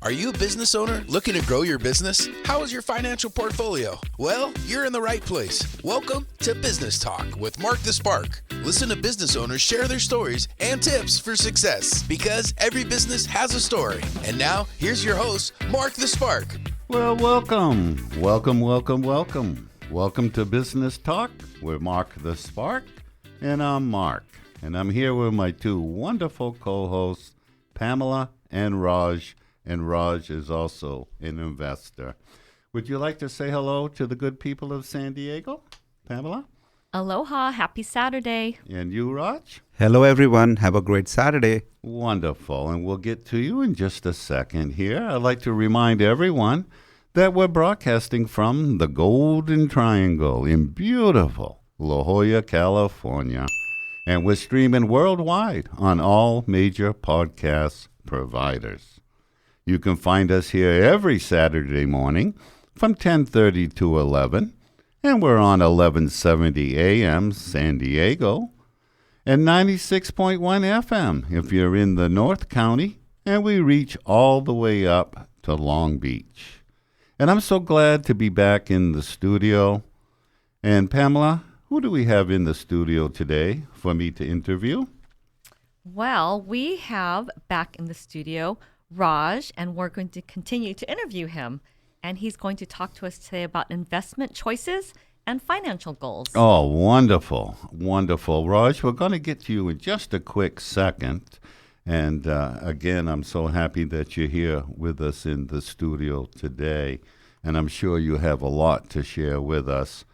Are you a business owner looking to grow your business? How is your financial portfolio? Well, you're in the right place. Welcome to Business Talk with Mark the Spark. Listen to business owners share their stories and tips for success because every business has a story. And now, here's your host, Mark the Spark. Well, welcome to Business Talk with Mark the Spark. And I'm Mark. And I'm here with my two wonderful co-hosts, Pamela and Raj. And Raj is also an investor. Would you like to say hello to the good people of San Diego, Pamela? Aloha. Happy Saturday. And you, Raj? Hello, everyone. Have a great Saturday. Wonderful. And we'll get to you in just a second here. I'd like to remind everyone that we're broadcasting from the Golden Triangle in beautiful La Jolla, California. And we're streaming worldwide on all major podcast providers. You can find us here every Saturday morning from 10:30 to 11. And we're on 1170 AM San Diego and 96.1 FM if you're in the North County. And we reach all the way up to Long Beach. And I'm so glad to be back in the studio. And Pamela, who do we have in the studio today for me to interview? Well, we have back in the studio Raj, and we're going to continue to interview him. And he's going to talk to us today about investment choices and financial goals. Oh, wonderful. Wonderful. Raj, we're going to get to you in just a quick second. And again, I'm so happy that you're here with us in the studio today. And I'm sure you have a lot to share with us.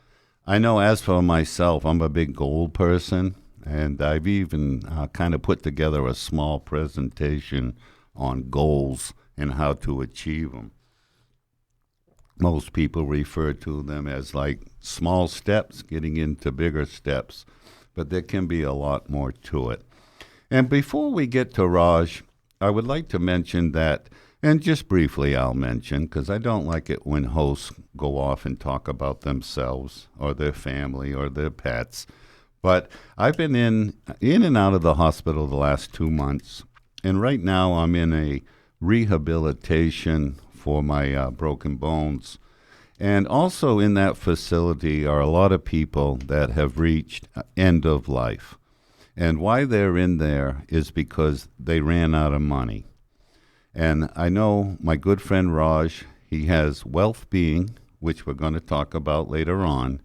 I know as for myself, I'm a big goal person. And I've even kind of put together a small presentation on goals and how to achieve them. Most people refer to them as like small steps, getting into bigger steps, but there can be a lot more to it. And before we get to Raj, I would like to mention that, and just briefly I'll mention, because I don't like it when hosts go off and talk about themselves or their family or their pets, but I've been in and out of the hospital the last 2 months. And right now I'm in a rehabilitation for my broken bones. And also in that facility are a lot of people that have reached end of life. And why they're in there is because they ran out of money. And I know my good friend Raj, he has Wealth Being, which we're going to talk about later on.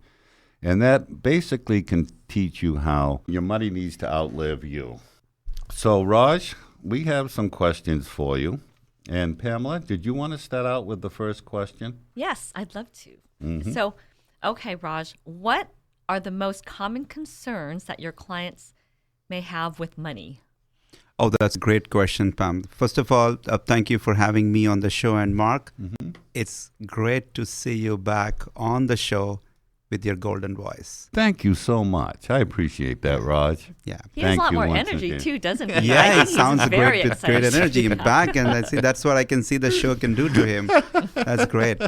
And that basically can teach you how your money needs to outlive you. So Raj, we have some questions for you. And Pamela, did you want to start out with the first question? Yes, I'd love to. Mm-hmm. So, okay, Raj, what are the most common concerns that your clients may have with money? Oh, that's a great question, Pam. First of all, thank you for having me on the show. And Mark, It's great to see you back on the show with your golden voice. Thank you so much. I appreciate that, Raj. Yeah. He has Thank a lot you more once energy again. too, doesn't he? Yeah, I it think sounds he's very great with great excited. energy in back. And that's what I can see the show can do to him. That's great.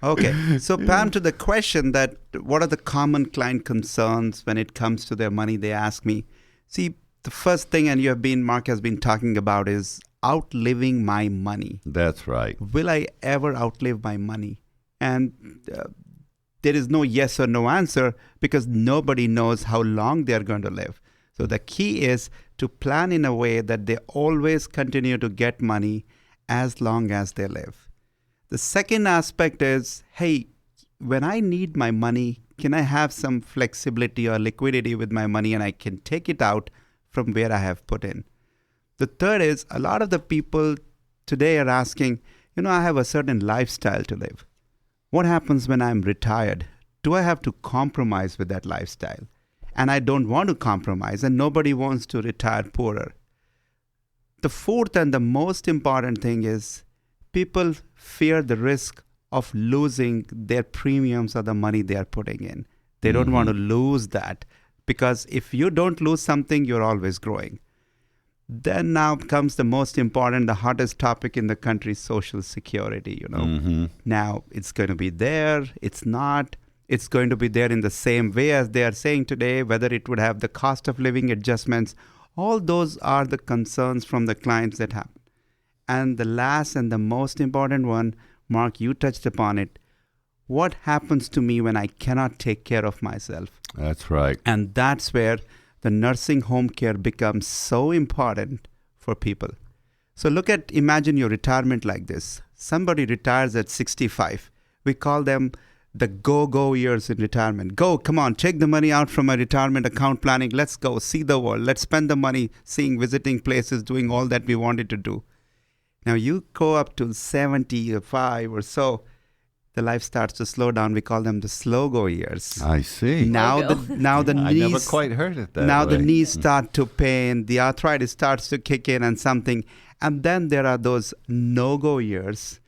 Okay. So Pam, to the question that what are the common client concerns when it comes to their money, they ask me. See, the first thing, and Mark has been talking about, is outliving my money. That's right. Will I ever outlive my money? And there is no yes or no answer because nobody knows how long they're going to live. So the key is to plan in a way that they always continue to get money as long as they live. The second aspect is, hey, when I need my money, can I have some flexibility or liquidity with my money and I can take it out from where I have put in? The third is, a lot of the people today are asking, I have a certain lifestyle to live. What happens when I'm retired? Do I have to compromise with that lifestyle? And I don't want to compromise, and nobody wants to retire poorer. The fourth and the most important thing is people fear the risk of losing their premiums or the money they are putting in. They don't want to lose that, because if you don't lose something, you're always growing. Then now comes the most important, the hottest topic in the country, Social Security, Now, it's going to be there, it's not. It's going to be there in the same way as they are saying today, whether it would have the cost of living adjustments. All those are the concerns from the clients that happen. And the last and the most important one, Mark, you touched upon it. What happens to me when I cannot take care of myself? That's right. And that's where the nursing home care becomes so important for people. So imagine your retirement like this. Somebody retires at 65. We call them the go years in retirement. Go, come on, take the money out from my retirement account planning. Let's go see the world. Let's spend the money visiting places, doing all that we wanted to do. Now you go up to 75 or so, the life starts to slow down. We call them the slow go years. I see. Now the I knees. never quite heard it that Now way. the knees start to pain. The arthritis starts to kick in and something. And then there are those no-go years,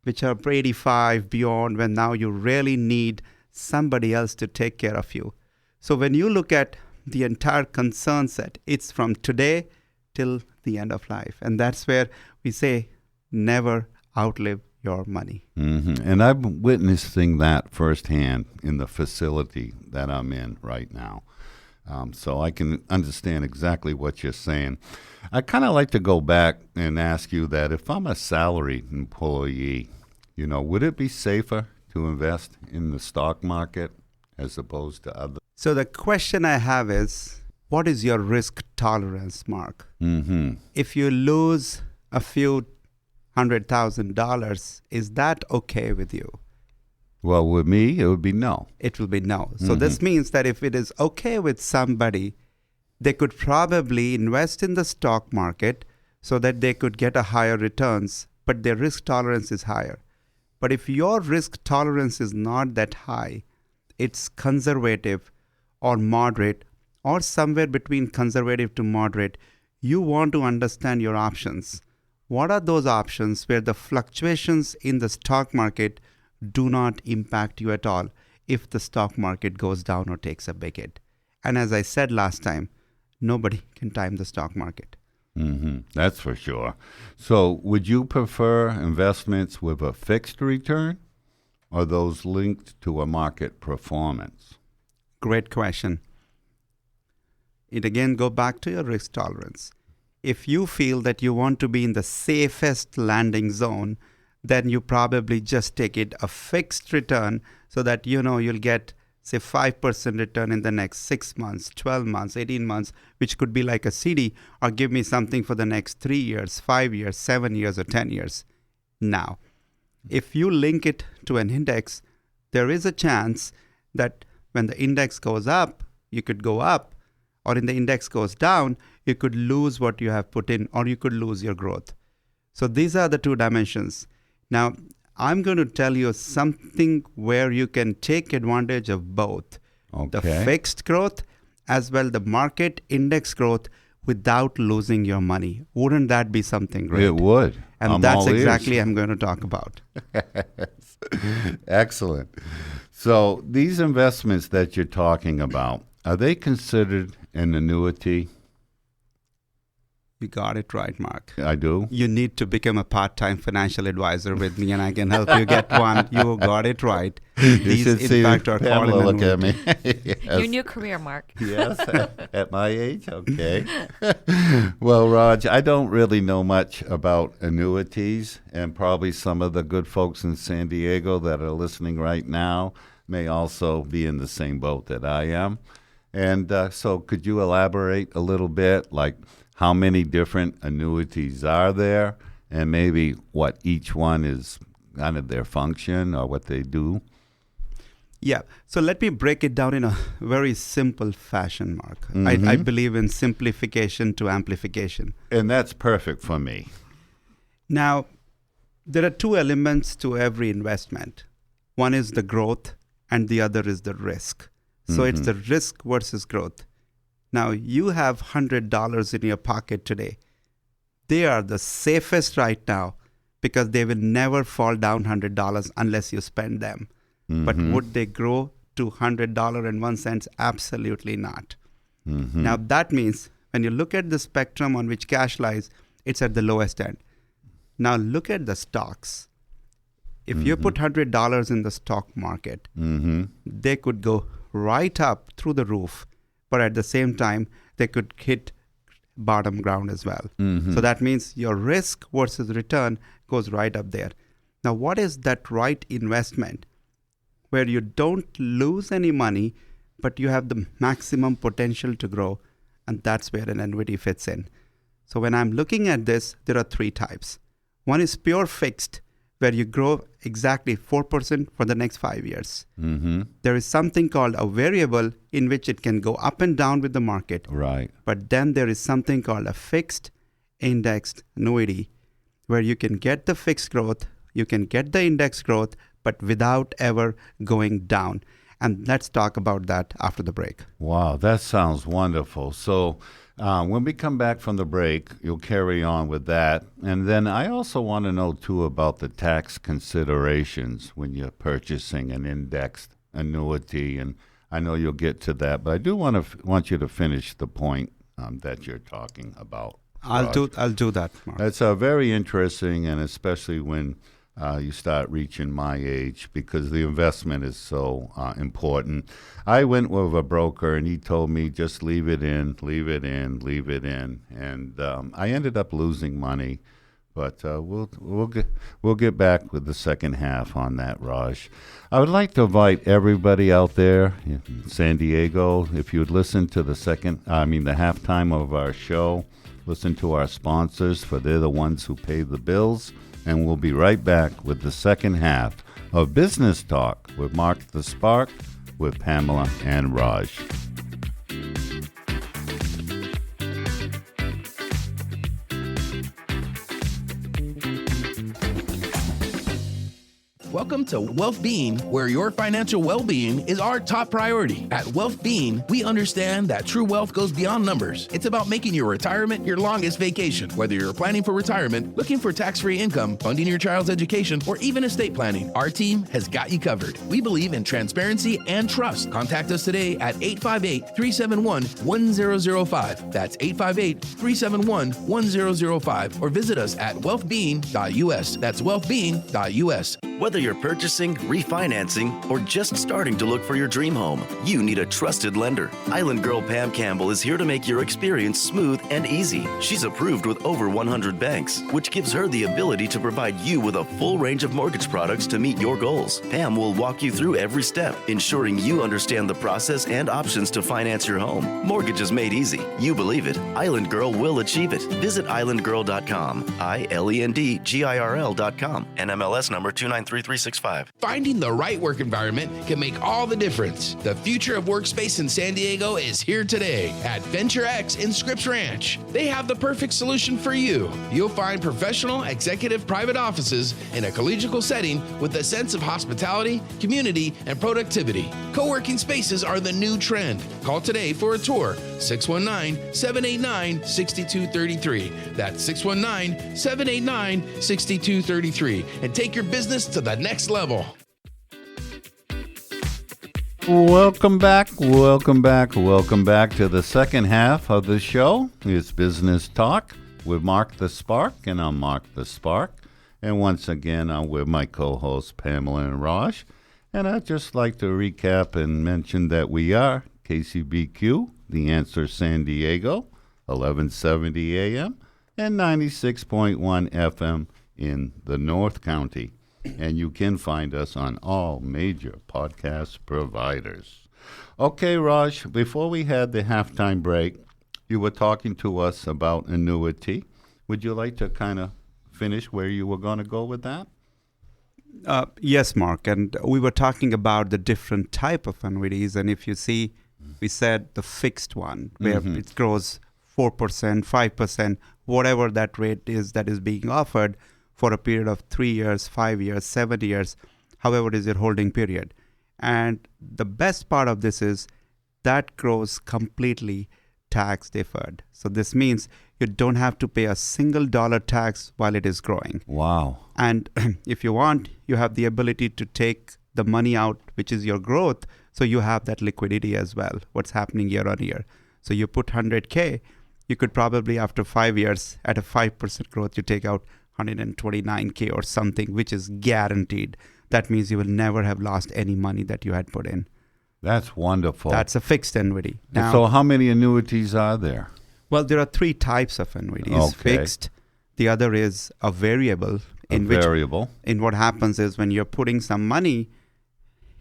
which are 85 beyond, when now you really need somebody else to take care of you. So when you look at the entire concern set, it's from today till the end of life. And that's where we say, never outlive your money. Mm-hmm. And I'm witnessing that firsthand in the facility that I'm in right now. So I can understand exactly what you're saying. I kind of like to go back and ask you that if I'm a salaried employee, would it be safer to invest in the stock market as opposed to other? So the question I have is, what is your risk tolerance, Mark? Mm-hmm. If you lose a few $100,000, is that okay with you? Well, with me, it would be no. It will be no. So this means that if it is okay with somebody, they could probably invest in the stock market so that they could get a higher returns, but their risk tolerance is higher. But if your risk tolerance is not that high, it's conservative or moderate or somewhere between conservative to moderate, you want to understand your options. What are those options where the fluctuations in the stock market do not impact you at all if the stock market goes down or takes a big hit? And as I said last time, nobody can time the stock market. Mm-hmm. That's for sure. So would you prefer investments with a fixed return or those linked to a market performance? Great question. It again go back to your risk tolerance. If you feel that you want to be in the safest landing zone, then you probably just take it a fixed return so that you'll get, say, 5% return in the next 6 months, 12 months, 18 months, which could be like a CD, or give me something for the next 3 years, 5 years, 7 years, or 10 years. Now, if you link it to an index, there is a chance that when the index goes up, you could go up, or when the index goes down, you could lose what you have put in, or you could lose your growth. So these are the two dimensions. Now, I'm going to tell you something where you can take advantage of both. Okay. The fixed growth as well the market index growth without losing your money. Wouldn't that be something great? It would. And that's exactly I'm going to talk about. Excellent. So these investments that you're talking about, are they considered an annuity? You got it right, Mark. I do. You need to become a part-time financial advisor with me, and I can help you get one. You got it right. These, in fact, are called an look at annuity. me. Yes. Your new career, Mark. Yes, at my age, okay. Well, Raj, I don't really know much about annuities, and probably some of the good folks in San Diego that are listening right now may also be in the same boat that I am. And so could you elaborate a little bit, like how many different annuities are there, and maybe what each one is kind of their function or what they do? Yeah. So let me break it down in a very simple fashion, Mark. Mm-hmm. I believe in simplification to amplification. And that's perfect for me. Now, there are two elements to every investment. One is the growth and the other is the risk. So it's the risk versus growth. Now, you have $100 in your pocket today. They are the safest right now because they will never fall down $100 unless you spend them. But would they grow to $100.01? Absolutely not. Now, that means when you look at the spectrum on which cash lies, it's at the lowest end. Now, look at the stocks. If you put $100 in the stock market, they could go right up through the roof. But at the same time, they could hit bottom ground as well. Mm-hmm. So that means your risk versus return goes right up there. Now, what is that right investment where you don't lose any money, but you have the maximum potential to grow? And that's where an annuity fits in. So when I'm looking at this, there are three types. One is pure fixed, where you grow exactly 4% for the next 5 years. Mm-hmm. There is something called a variable in which it can go up and down with the market. Right. But then there is something called a fixed indexed annuity, where you can get the fixed growth, you can get the index growth, but without ever going down. And let's talk about that after the break. Wow, that sounds wonderful. So when we come back from the break, you'll carry on with that. And then I also want to know, too, about the tax considerations when you're purchasing an indexed annuity. And I know you'll get to that, but I do want you to finish the point that you're talking about. I'll do that, Mark. That's very interesting, and especially when you start reaching my age, because the investment is so important. I went with a broker, and he told me just leave it in, leave it in, leave it in, and I ended up losing money. But we'll get back with the second half on that, Raj. I would like to invite everybody out there in San Diego, if you'd listen to the halftime of our show, listen to our sponsors, for they're the ones who pay the bills. And we'll be right back with the second half of Business Talk with Mark the Spark, with Pamela and Raj. Welcome to Wealth Bean, where your financial well-being is our top priority. At Wealth Bean, we understand that true wealth goes beyond numbers. It's about making your retirement your longest vacation. Whether you're planning for retirement, looking for tax-free income, funding your child's education, or even estate planning, our team has got you covered. We believe in transparency and trust. Contact us today at 858-371-1005. That's 858-371-1005. Or visit us at wealthbean.us. That's wealthbean.us. Whether you're purchasing, refinancing, or just starting to look for your dream home, you need a trusted lender. Island Girl Pam Campbell is here to make your experience smooth and easy. She's approved with over 100 banks, which gives her the ability to provide you with a full range of mortgage products to meet your goals. Pam will walk you through every step, ensuring you understand the process and options to finance your home. Mortgage is made easy. You believe it. Island Girl will achieve it. Visit islandgirl.com, ILENDGIRL.com, NMLS number 293365. Finding the right work environment can make all the difference. The future of workspace in San Diego is here today at Venture X in Scripps Ranch. They have the perfect solution for you. You'll find professional, executive private offices in a collegial setting with a sense of hospitality, community, and productivity. Co-working spaces are the new trend. Call today for a tour. 619-789-6233. That's 619-789-6233. And take your business to the next level. Welcome back to the second half of the show. It's Business Talk with Mark the Spark, and I'm Mark the Spark. And once again, I'm with my co-hosts Pamela and Raj. And I'd just like to recap and mention that we are KCBQ, The Answer San Diego, 1170 AM and 96.1 FM in the North County. And you can find us on all major podcast providers. Okay, Raj, before we had the halftime break, you were talking to us about annuity. Would you like to kind of finish where you were going to go with that? Yes, Mark. And we were talking about the different type of annuities. And if you see, we said the fixed one, where it grows 4%, 5%, whatever that rate is that is being offered for a period of 3 years, 5 years, 7 years, however it is your holding period. And the best part of this is that grows completely tax deferred. So this means you don't have to pay a single dollar tax while it is growing. Wow. And if you want, you have the ability to take the money out, which is your growth. So you have that liquidity as well, what's happening year on year. So you put 100K, you could probably after 5 years at a 5% growth, you take out 129K or something, which is guaranteed. That means you will never have lost any money that you had put in. That's wonderful. That's a fixed annuity. Now, so how many annuities are there? Well, there are three types of annuities. Okay. Fixed. The other is a variable. Variable. In what happens is when you're putting some money,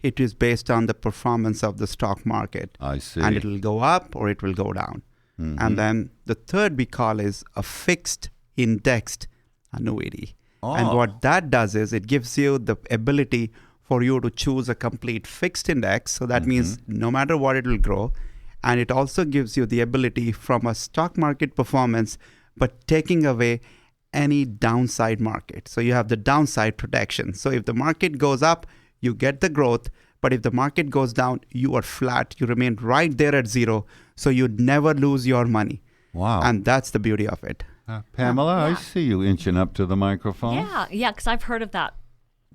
it is based on the performance of the stock market. I see. And it will go up or it will go down. Mhm. And then the third we call is a fixed indexed annuity. And Oh. what that does is it gives you the ability for you to choose a complete fixed index. So that means no matter what, it will grow. And it also gives you the ability from a stock market performance, but taking away any downside market. So you have the downside protection. So if the market goes up, you get the growth. But if the market goes down, you are flat. You remain right there at zero. So you never lose your money. Wow. And that's the beauty of it. Pamela, I Yeah. see you inching up to the microphone. Yeah, because I've heard of that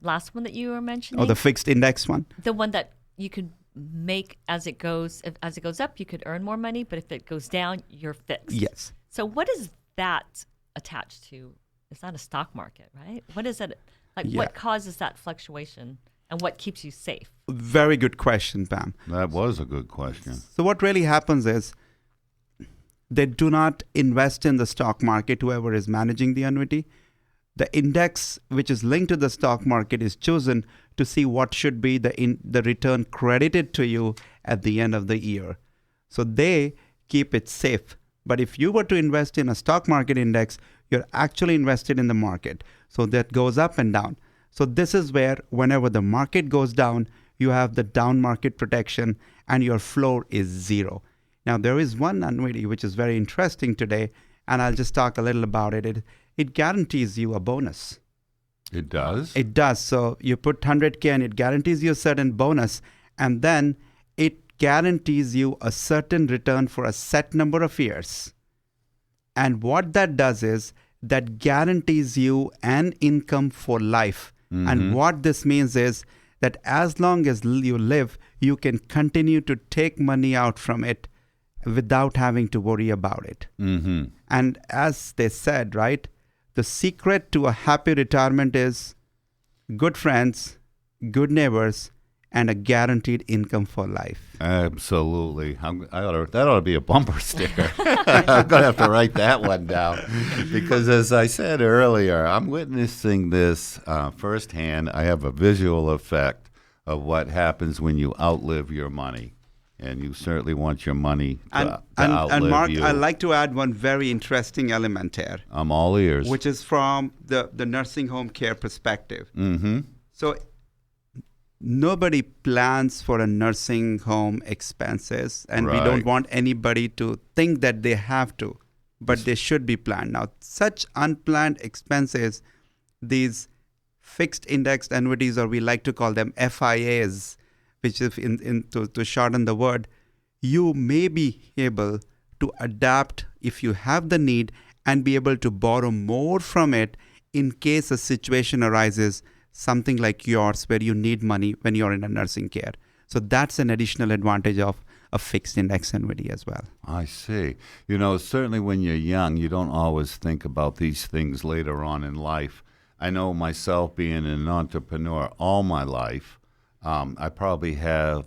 last one that you were mentioning. Or the fixed index one. The one that you could make as it goes. As it goes up, you could earn more money, but if it goes down, you're fixed. Yes. So what is that attached to? It's not a stock market, right? What is it? Like Yeah. what causes that fluctuation and what keeps you safe? Very good question, Pam. That was a good question. So what really happens is they do not invest in the stock market, whoever is managing the annuity. The index, which is linked to the stock market, is chosen to see what should be the return credited to you at the end of the year. So they keep it safe. But if you were to invest in a stock market index, you're actually invested in the market. So that goes up and down. So this is where whenever the market goes down, you have the down market protection and your floor is zero. Now, there is one annuity which is very interesting today, and I'll just talk a little about it. It guarantees you a bonus. It does? It does. So you put 100K and it guarantees you a certain bonus, and then it guarantees you a certain return for a set number of years. And what that does is that guarantees you an income for life. And what this means is that as long as you live, you can continue to take money out from it without having to worry about it. Mm-hmm. And as they said, right, the secret to a happy retirement is good friends, good neighbors, and a guaranteed income for life. Absolutely. That ought to be a bumper sticker. I'm going to have to write that one down. Because as I said earlier, I'm witnessing this firsthand. I have a visual effect of what happens when you outlive your money. And you certainly want your money to outlive and Mark, you. I'd like to add one very interesting element here, I'm all ears. which is from the nursing home care perspective. Mm-hmm. So nobody plans for a nursing home expenses, and we Right. don't want anybody to think that they have to, but they should be planned. Now, such unplanned expenses, these fixed indexed annuities, or we like to call them FIAs, which is to shorten the word, you may be able to adapt if you have the need and be able to borrow more from it in case a situation arises, something like yours where you need money when you're in a nursing care. So that's an additional advantage of a fixed index annuity as well. I see. You know, certainly when you're young, you don't always think about these things later on in life. I know myself being an entrepreneur all my life, I probably have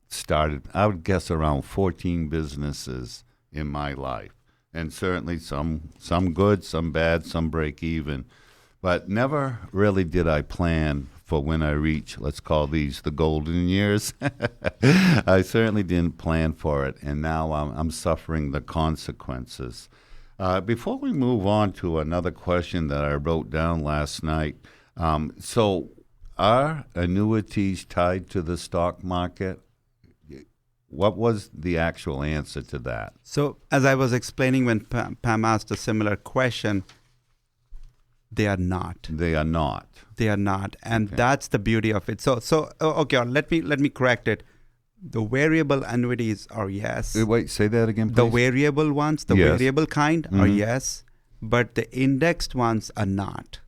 started, I would guess, around 14 businesses in my life. And certainly some good, some bad, some break even. But never really did I plan for when I reach, let's call these the golden years. I certainly didn't plan for it, and now I'm suffering the consequences. Before we move on to another question that I wrote down last night, so are annuities tied to the stock market? What was the actual answer to that? So as I was explaining when Pam asked a similar question, they are not. They are not. They are not, and Okay. that's the beauty of it. Okay, let me correct it. The variable annuities are yes. Wait, say that again, please. The variable ones, the Yes. variable kind are Mhm. yes, but the indexed ones are not.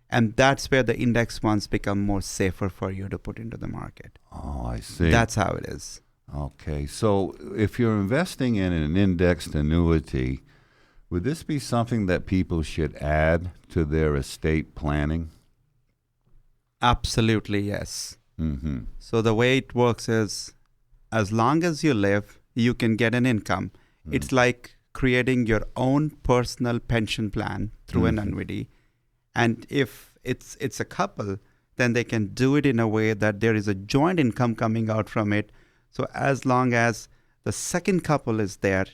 And that's where the indexed ones become more safer for you to put into the market. Oh, I see. That's how it is. Okay, so if you're investing in an indexed annuity, would this be something that people should add to their estate planning? Absolutely yes. Mm-hmm. So the way it works is, as long as you live, you can get an income. It's like creating your own personal pension plan through an annuity. And if it's a couple, then they can do it in a way that there is a joint income coming out from it. So as long as the second couple is there,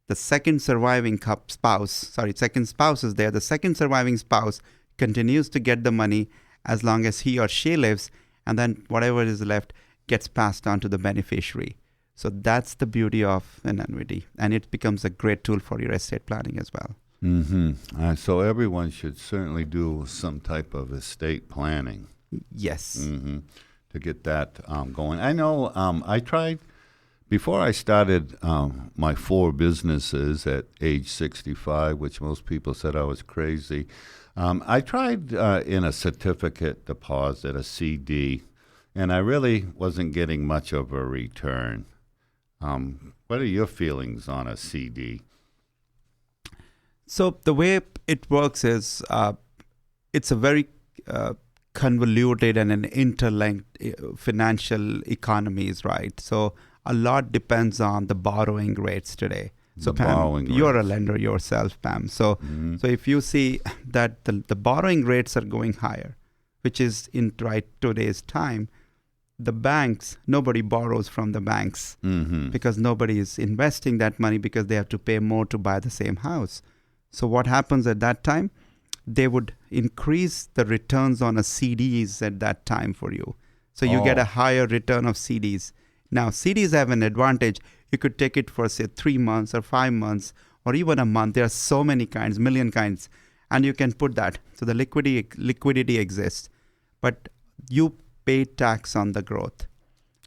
the second second spouse is there, the second surviving spouse continues to get the money as long as he or she lives, and then whatever is left gets passed on to the beneficiary. So that's the beauty of an annuity, and it becomes a great tool for your estate planning as well. So everyone should certainly do some type of estate planning. Yes. To get that going. I know I tried, before I started my 4 businesses at age 65, which most people said I was crazy, I tried in a certificate deposit, a CD, and I really wasn't getting much of a return. What are your feelings on a CD? So the way it works is it's a very convoluted and an interlinked financial economies, right? So a lot depends on the borrowing rates today. So Pam, you're a lender yourself, Pam. So so if you see that the borrowing rates are going higher, which is in today's time, the banks, nobody borrows from the banks because nobody is investing that money because they have to pay more to buy the same house. So what happens at that time? They would increase the returns on a CDs at that time for you. So you get a higher return of CDs. Now, CDs have an advantage. You could take it for, say, 3 months or 5 months or even a month. There are so many kinds, million kinds, and you can put that. So the liquidity exists. But you pay tax on the growth.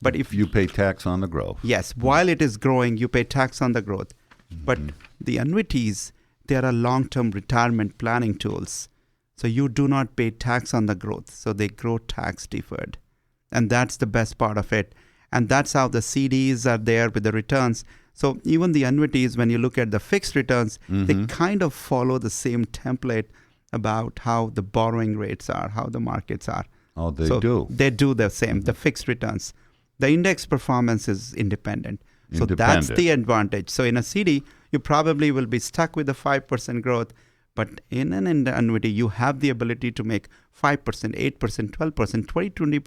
But if you pay tax on the growth. Yes. While it is growing, you pay tax on the growth. But the annuities, they are long-term retirement planning tools. So you do not pay tax on the growth. So they grow tax deferred. And that's the best part of it. And that's how the CDs are there with the returns. So even the annuities, when you look at the fixed returns, they kind of follow the same template about how the borrowing rates are, how the markets are. Oh, they do. They do the same, the fixed returns. The index performance is independent. So that's the advantage. So in a CD, you probably will be stuck with the 5% growth. But in an annuity, you have the ability to make 5%, 8%, 12%,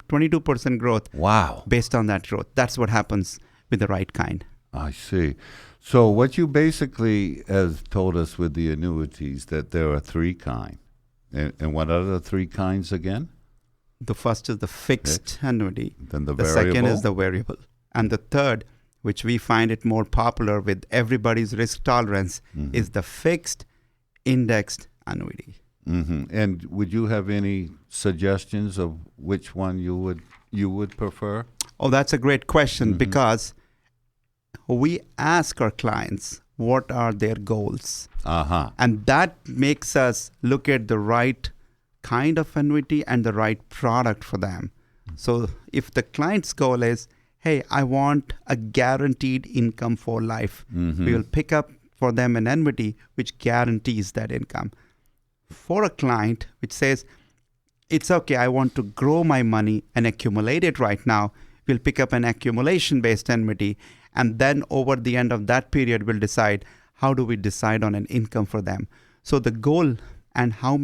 22% growth. Wow. Based on that growth. That's what happens with the right kind. I see. So what you basically has told us with the annuities, that there are 3 kinds. And what are the 3 kinds again? The first is the fixed annuity. Then the variable. Second is the variable. And the third, which we find it more popular with everybody's risk tolerance, is the fixed indexed annuity. And would you have any suggestions of which one you would prefer? Oh, that's a great question because we ask our clients what are their goals. And that makes us look at the right kind of annuity and the right product for them. So if the client's goal is, hey, I want a guaranteed income for life, we will pick up for them an annuity which guarantees that income. For a client which says, it's okay, I want to grow my money and accumulate it right now, we'll pick up an accumulation-based annuity, and then over the end of that period, we'll decide how do we decide on an income for them. So the goal and how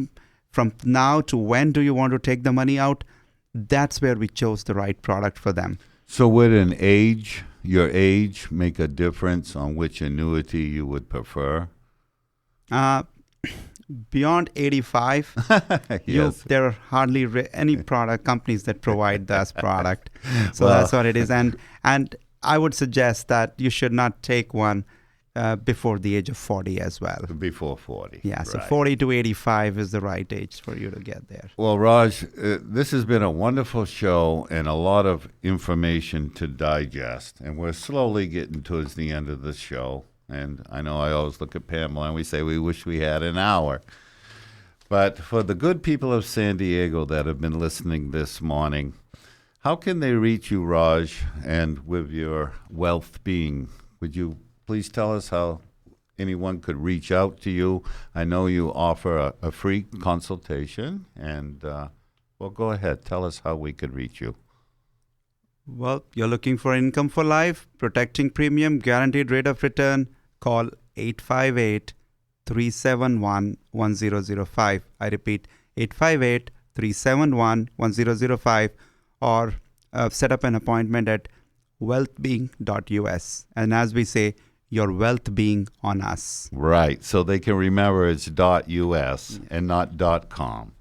from now to when do you want to take the money out, that's where we chose the right product for them. So would your age make a difference on which annuity you would prefer? Beyond 85, yes. There are hardly any product companies that provide this product. So that's what it is. And I would suggest that you should not take one before the age of 40 as well. Before 40. Yeah, so 40 to 85 is the right age for you to get there. Well, Raj, this has been a wonderful show and a lot of information to digest. And we're slowly getting towards the end of the show. And I know I always look at Pamela and we say we wish we had an hour. But for the good people of San Diego that have been listening this morning, how can they reach you, Raj, and with your wealth being? Would you please tell us how anyone could reach out to you? I know you offer a free consultation, and well, go ahead. Tell us how we could reach you. Well, you're looking for income for life, protecting premium, guaranteed rate of return, call 858-371-1005. I repeat, 858-371-1005, or set up an appointment at wealthbeing.us. And as we say, your wealth being on us. Right. So they can remember it's .us and not .com.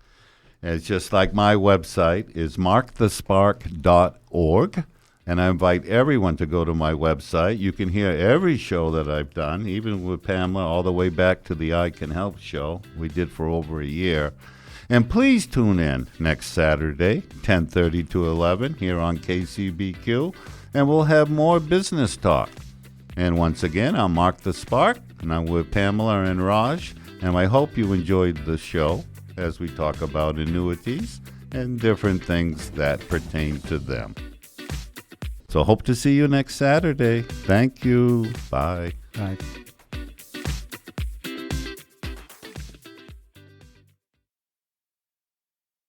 It's just like my website is markthespark.org. And I invite everyone to go to my website. You can hear every show that I've done, even with Pamela, all the way back to the I Can Help show we did for over a year. And please tune in next Saturday, 10:30 to 11, here on KCBQ, and we'll have more business talk. And once again, I'm Mark the Spark, and I'm with Pamela and Raj, and I hope you enjoyed the show as we talk about annuities and different things that pertain to them. So hope to see you next Saturday. Thank you. Bye. Right.